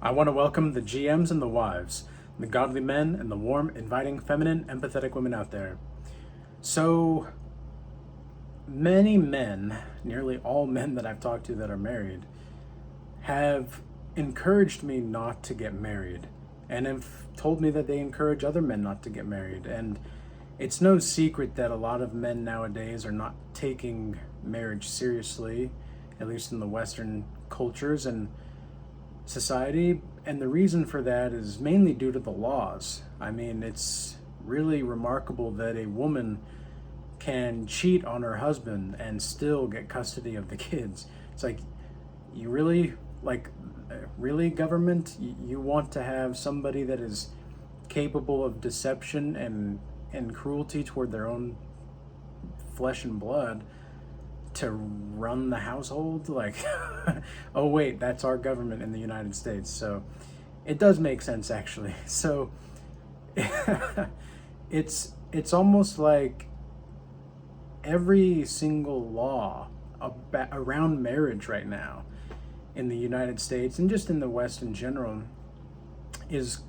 I want to welcome the GMs and the wives, the godly men and the warm, inviting, feminine, empathetic women out there. So many men, nearly all men that I've talked to that are married, have encouraged me not to get married and have told me that they encourage other men not to get married. And it's no secret that a lot of men nowadays are not taking marriage seriously, at least in the Western cultures and society. And the reason for that is mainly due to the laws. I mean, it's really remarkable that a woman can cheat on her husband and still get custody of the kids. It's like, you really, really, government, you want to have somebody that is capable of deception and cruelty toward their own flesh and blood to run the household? Like, oh wait, that's our government in the United States. So it does make sense, actually. So it's almost like every single law around marriage right now in the United States and just in the West in general is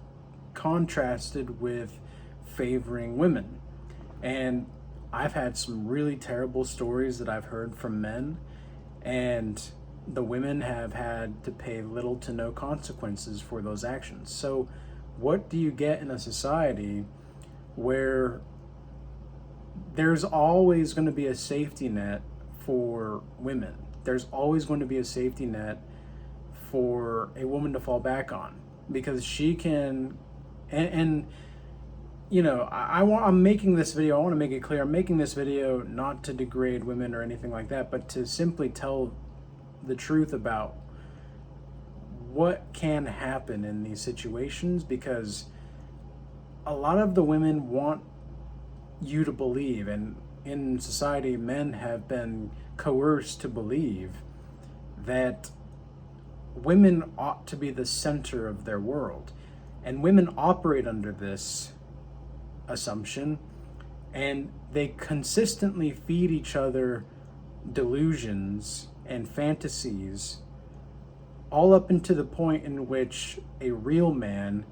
contrasted with favoring women. And I've had some really terrible stories that I've heard from men, and the women have had to pay little to no consequences for those actions. So what do you get in a society where there's always going to be a safety net for women? There's always going to be a safety net for a woman to fall back on, because she can, and you know, I'm making this video, I want to make it clear, I'm making this video not to degrade women or anything like that, but to simply tell the truth about what can happen in these situations, because a lot of the women want you to believe, and in society, men have been coerced to believe that women ought to be the center of their world. And women operate under this assumption, and they consistently feed each other delusions and fantasies, all up into the point in which a real man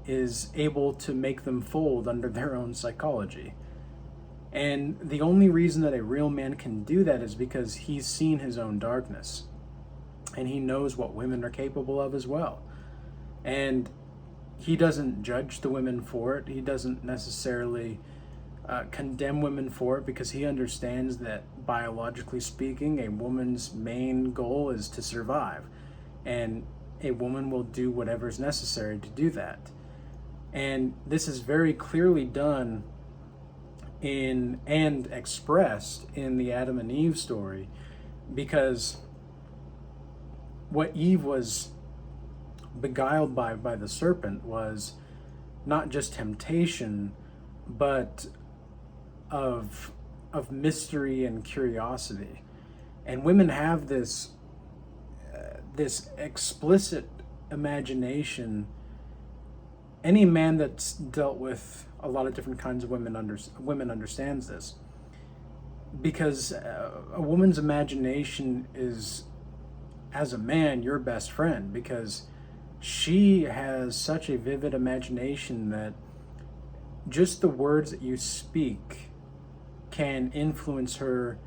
is able to make them fold under their own psychology. And the only reason that a real man can do that is because he's seen his own darkness, and he knows what women are capable of as well. And he doesn't judge the women for it. He doesn't necessarily condemn women for it, because he understands that, biologically speaking, a woman's main goal is to survive, and a woman will do whatever is necessary to do that. And this is very clearly done in and expressed in the Adam and Eve story, because what Eve was beguiled by the serpent was not just temptation, but of mystery and curiosity. And women have this explicit imagination. Any man that's dealt with a lot of different kinds of women understands this, because a woman's imagination is, as a man, your best friend, because she has such a vivid imagination that just the words that you speak can influence her,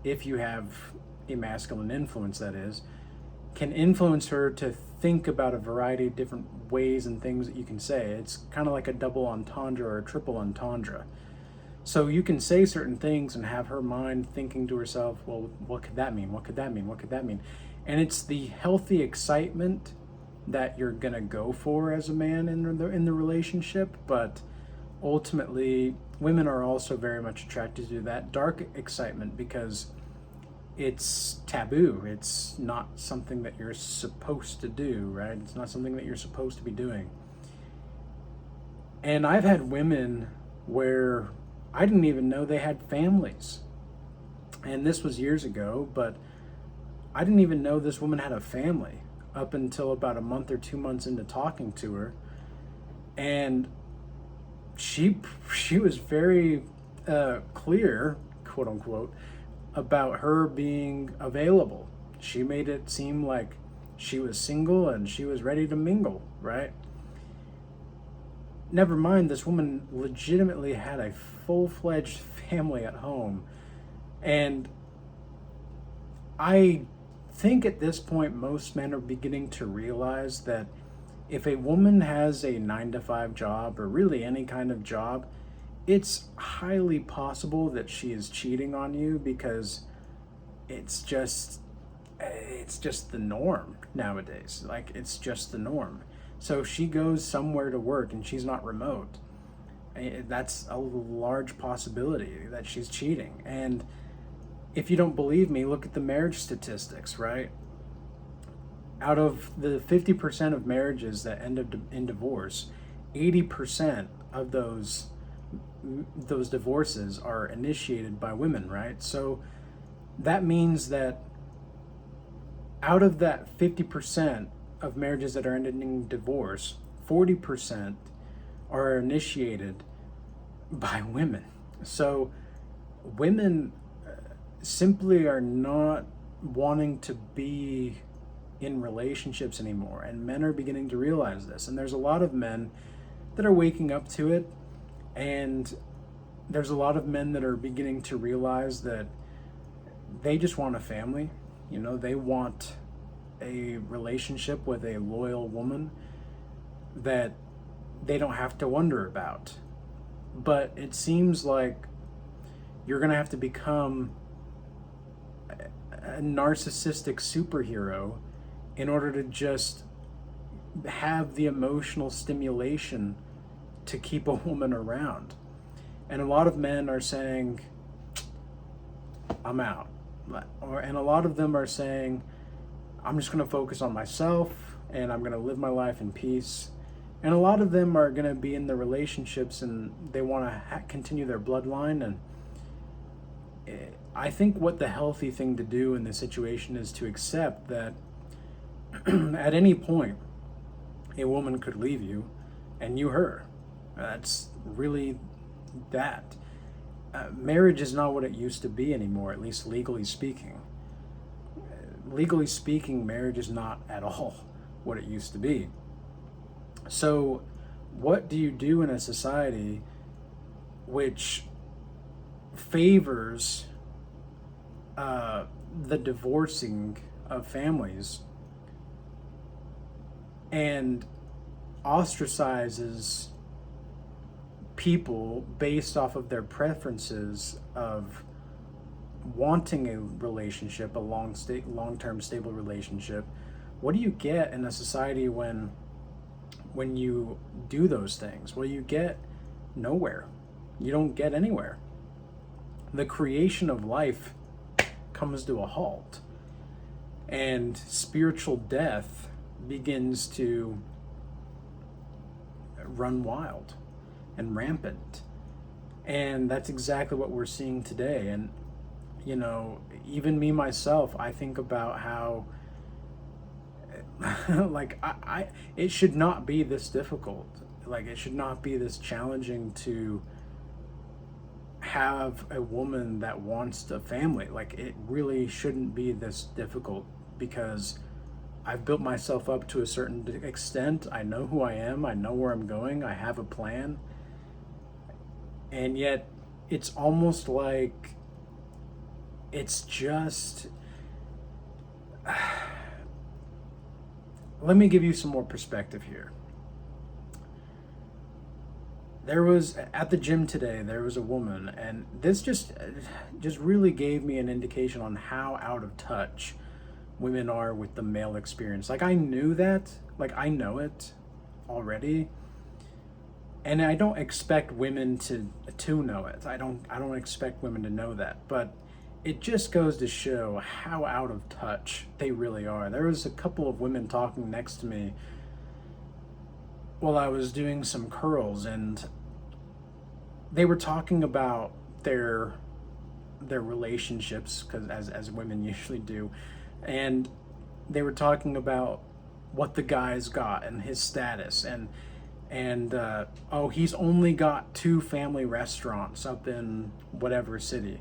if you have a masculine influence, that is, can influence her to think about a variety of different ways and things that you can say. It's kind of like a double entendre or a triple entendre. So you can say certain things and have her mind thinking to herself, well, what could that mean? What could that mean? What could that mean? And it's the healthy excitement that you're gonna go for as a man in the relationship, but ultimately women are also very much attracted to that dark excitement, because it's taboo. It's not something that you're supposed to do, right? It's not something that you're supposed to be doing. And I've had women where I didn't even know they had families, and this was years ago, but I didn't even know this woman had a family up until about a month or 2 months into talking to her. And she was very clear, quote unquote, about her being available. She made it seem like she was single and she was ready to mingle, right? Never mind, this woman legitimately had a full-fledged family at home. And I think at this point, most men are beginning to realize that if a woman has a 9 to 5 job, or really any kind of job, it's highly possible that she is cheating on you, because it's just the norm nowadays. Like, it's just the norm. So if she goes somewhere to work and she's not remote, that's a large possibility that she's cheating. And if you don't believe me, look at the marriage statistics, right? Out of the 50% of marriages that end up in divorce, 80% of those divorces are initiated by women, right? So that means that out of that 50% of marriages that are ending in divorce, 40% are initiated by women. So women simply are not wanting to be in relationships anymore, and men are beginning to realize this. And there's a lot of men that are waking up to it, and there's a lot of men that are beginning to realize that they just want a family. You know, they want a relationship with a loyal woman that they don't have to wonder about. But it seems like you're going to have to become a narcissistic superhero in order to just have the emotional stimulation to keep a woman around. And a lot of men are saying, I'm out. And a lot of them are saying, I'm just going to focus on myself and I'm going to live my life in peace. And a lot of them are going to be in the relationships and they want to continue their bloodline. And I think what the healthy thing to do in this situation is to accept that at any point a woman could leave you and you her. That's really that. Marriage is not what it used to be anymore, at least legally speaking. Legally speaking, marriage is not at all what it used to be. So what do you do in a society which favors the divorcing of families and ostracizes people based off of their preferences of wanting a relationship, a long-term stable relationship? What do you get in a society when you do those things? Well, you get nowhere. You don't get anywhere. The creation of life comes to a halt, and spiritual death begins to run wild and rampant. And that's exactly what we're seeing today. And you know, even me myself, I think about how like it should not be this difficult. Like, it should not be this challenging to have a woman that wants a family. Like, it really shouldn't be this difficult, because I've built myself up to a certain extent. I know who I am. I know where I'm going. I have a plan. And yet it's almost like it's just let me give you some more perspective here. There was, at the gym today, there was a woman, and this just really gave me an indication on how out of touch women are with the male experience. Like, I knew that, like, I know it already, and I don't expect women to know it. I don't expect women to know that, but it just goes to show how out of touch they really are. There was a couple of women talking next to me while I was doing some curls, and they were talking about their relationships, because as women usually do, and they were talking about what the guy's got and his status, and oh, he's only got 2 family restaurants up in whatever city.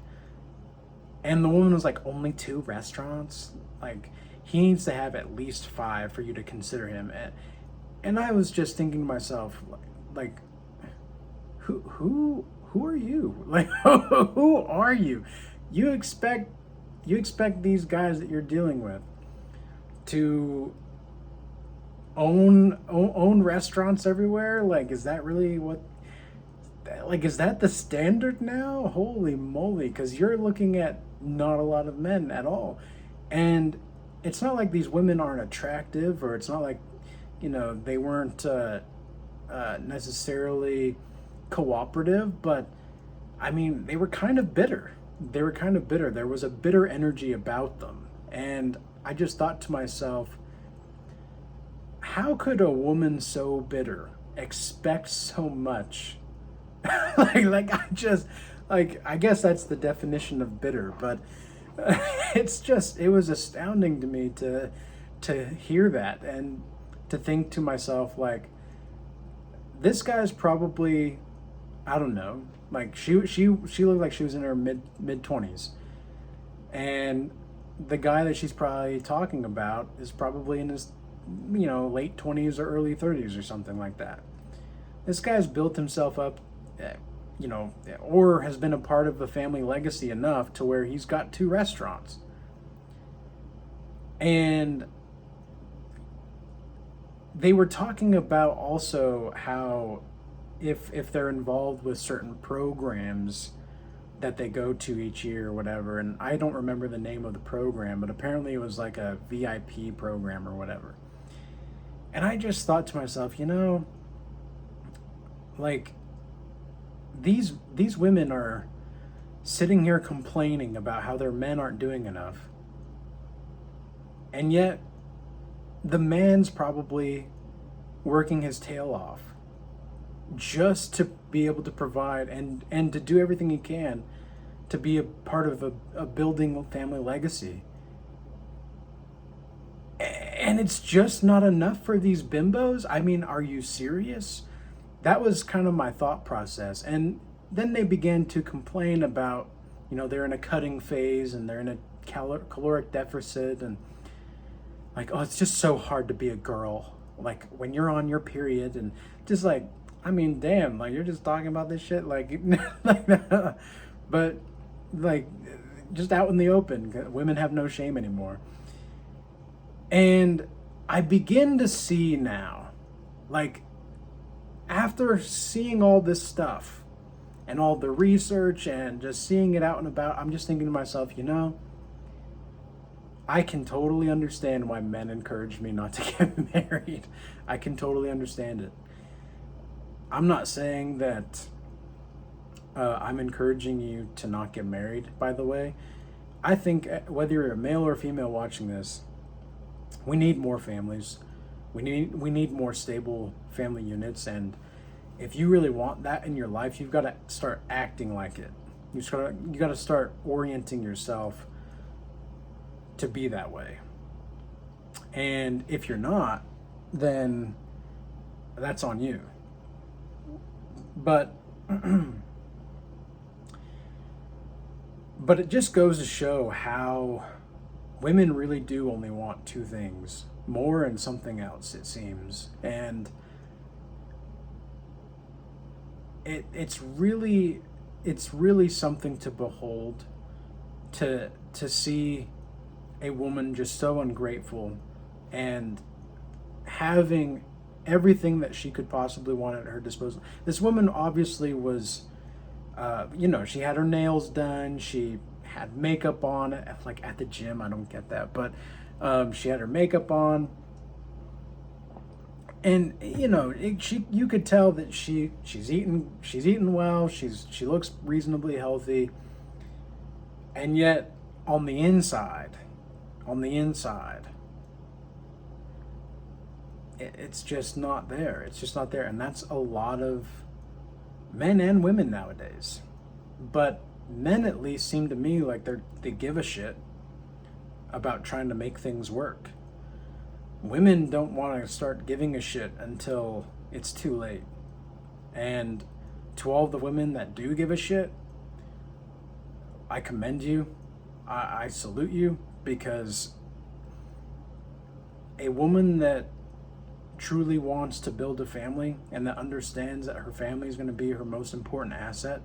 And the woman was like, only 2 restaurants? Like, he needs to have at least 5 for you to consider him. And I was just thinking to myself, like, who are you? Like, who are you? You expect these guys that you're dealing with to own restaurants everywhere? Like, is that really what? Like, is that the standard now? Holy moly! Because you're looking at not a lot of men at all, and it's not like these women aren't attractive, or it's not like, they weren't necessarily cooperative, but I mean, they were kind of bitter. There was a bitter energy about them. And I just thought to myself, how could a woman so bitter expect so much? I guess that's the definition of bitter, but it was astounding to me to hear that, and to think to myself, like, this guy's probably, I don't know, like, she looked like she was in her mid 20s, and the guy that she's probably talking about is probably in his, late 20s or early 30s or something like that. This guy's built himself up, or has been a part of the family legacy enough to where he's got 2 restaurants. And they were talking about also how if they're involved with certain programs that they go to each year or whatever, and I don't remember the name of the program, but apparently it was like a VIP program or whatever. And I just thought to myself, like, these women are sitting here complaining about how their men aren't doing enough, and yet the man's probably working his tail off just to be able to provide and to do everything he can to be a part of a building family legacy. And it's just not enough for these bimbos? I mean, are you serious? That was kind of my thought process. And then they began to complain about, they're in a cutting phase and they're in a caloric deficit, and like, oh, it's just so hard to be a girl, like, when you're on your period, and just like, I mean, damn, like, you're just talking about this shit, like, but like, just out in the open, women have no shame anymore. And I begin to see now, like, after seeing all this stuff and all the research and just seeing it out and about, I'm just thinking to myself, I can totally understand why men encourage me not to get married. I can totally understand it. I'm not saying that I'm encouraging you to not get married, by the way. I think whether you're a male or female watching this, we need more families. We need more stable family units, and if you really want that in your life, you've got to start acting like it. You got to start orienting yourself to be that way. And if you're not, then that's on you. But but it just goes to show how women really do only want 2 things, more and something else, it seems. And it's really something to behold, to see a woman just so ungrateful and having everything that she could possibly want at her disposal. This woman obviously was, she had her nails done, she had makeup on, like at the gym. I don't get that, but she had her makeup on, and you could tell that she's eating well. She looks reasonably healthy, and yet on the inside, it's just not there. It's just not there, and that's a lot of men and women nowadays. But men, at least, seem to me like they give a shit about trying to make things work. Women don't want to start giving a shit until it's too late. And to all the women that do give a shit, I commend you. I salute you, because a woman that truly wants to build a family and that understands that her family is going to be her most important asset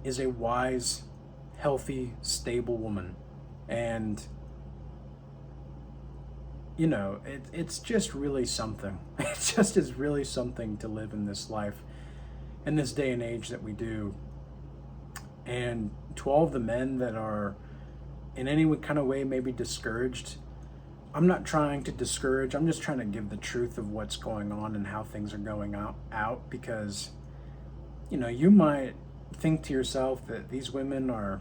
is a wise, healthy, stable woman. And it's just really something. It just is really something to live in this life, in this day and age that we do. And to all of the men that are in any kind of way maybe discouraged, I'm not trying to discourage. I'm just trying to give the truth of what's going on and how things are going out because, you might think to yourself that these women are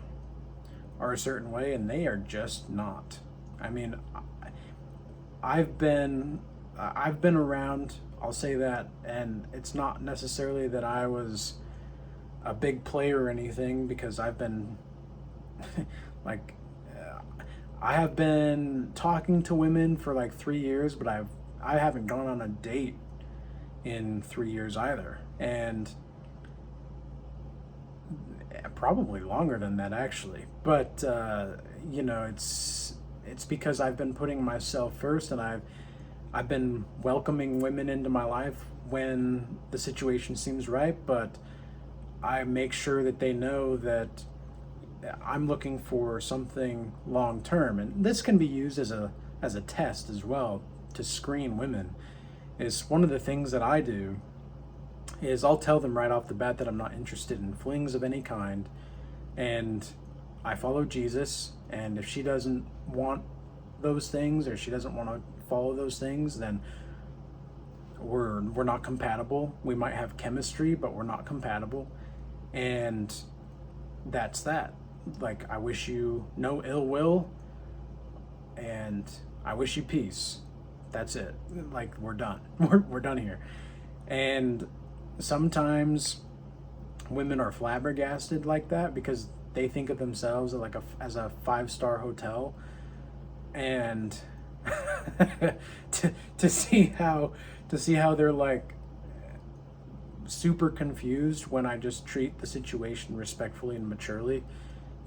a certain way, and they are just not. I mean, I've been around, I'll say that, and it's not necessarily that I was a big player or anything, because I've been like I have been talking to women for like 3 years, but I haven't gone on a date in 3 years either, and probably longer than that actually. But it's because I've been putting myself first, and I've been welcoming women into my life when the situation seems right, but I make sure that they know that I'm looking for something long term. And this can be used as a test as well to screen women. Is one of the things that I do is I'll tell them right off the bat that I'm not interested in flings of any kind, and I follow Jesus, and if she doesn't want those things, or she doesn't want to follow those things, then we're not compatible. We might have chemistry, but we're not compatible. And that's that. Like, I wish you no ill will, and I wish you peace. That's it. Like, we're done. We're done here. And sometimes women are flabbergasted like that because they think of themselves as a 5-star hotel, and to see how they're like super confused when I just treat the situation respectfully and maturely.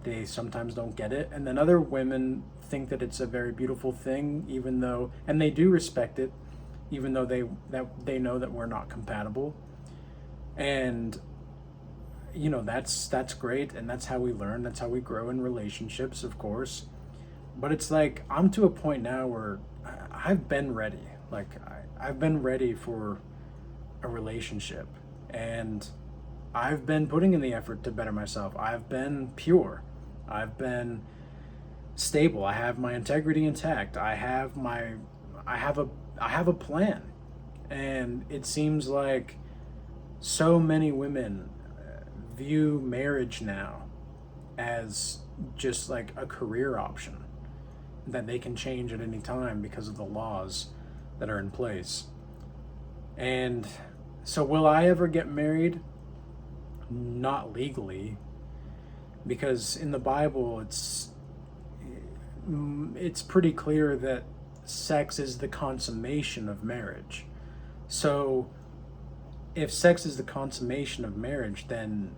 They sometimes don't get it, and then other women think that it's a very beautiful thing, even though, and they do respect it, even though they know that we're not compatible. And that's great, and that's how we learn, that's how we grow in relationships, of course. But it's like, I'm to a point now where I've been ready. Like, I've been ready for a relationship, and I've been putting in the effort to better myself. I've been pure. I've been stable. I have my integrity intact. I have a plan. And it seems like so many women view marriage now as just like a career option that they can change at any time because of the laws that are in place. And so will I ever get married? Not legally, because in the Bible it's pretty clear that sex is the consummation of marriage. So if sex is the consummation of marriage, then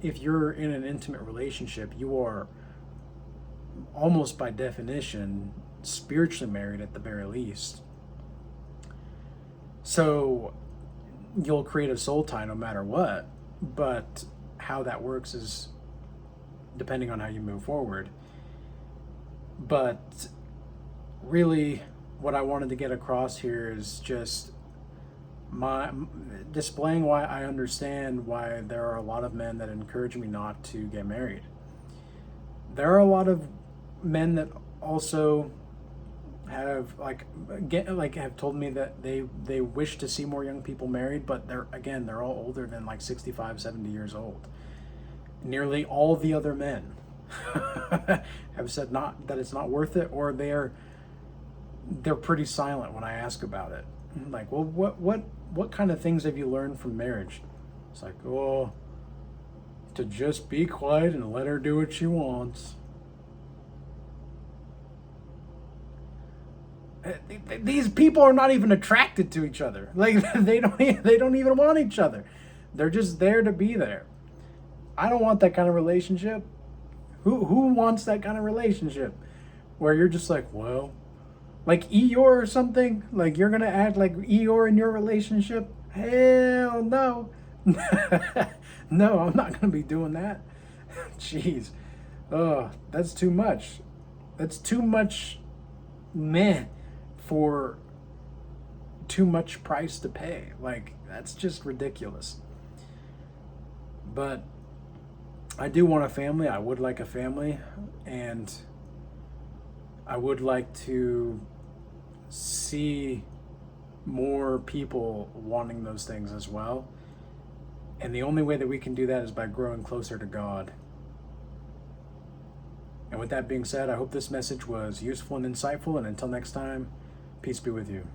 if you're in an intimate relationship, you are almost by definition spiritually married at the very least. So you'll create a soul tie no matter what, but how that works is depending on how you move forward. But really, what I wanted to get across here is just my displaying why I understand why there are a lot of men that encourage me not to get married. There are a lot of men that also have have told me that they wish to see more young people married, but they're all older than like 65, 70 years old. Nearly all the other men have said that it's not worth it, or they're pretty silent when I ask about it. I'm like, well, what kind of things have you learned from marriage? It's like, oh, to just be quiet and let her do what she wants. These people are not even attracted to each other. Like, they don't even want each other. They're just there to be there. I don't want that kind of relationship. Who wants that kind of relationship? where you're just like, well, like Eeyore or something? Like you're gonna act like Eeyore in your relationship? Hell no. No, I'm not gonna be doing that. Jeez. Oh, that's too much. That's too much meh for too much price to pay. Like, that's just ridiculous. But I do want a family. I would like a family. And I would like to see more people wanting those things as well. And the only way that we can do that is by growing closer to God. And with that being said, I hope this message was useful and insightful. And until next time, peace be with you.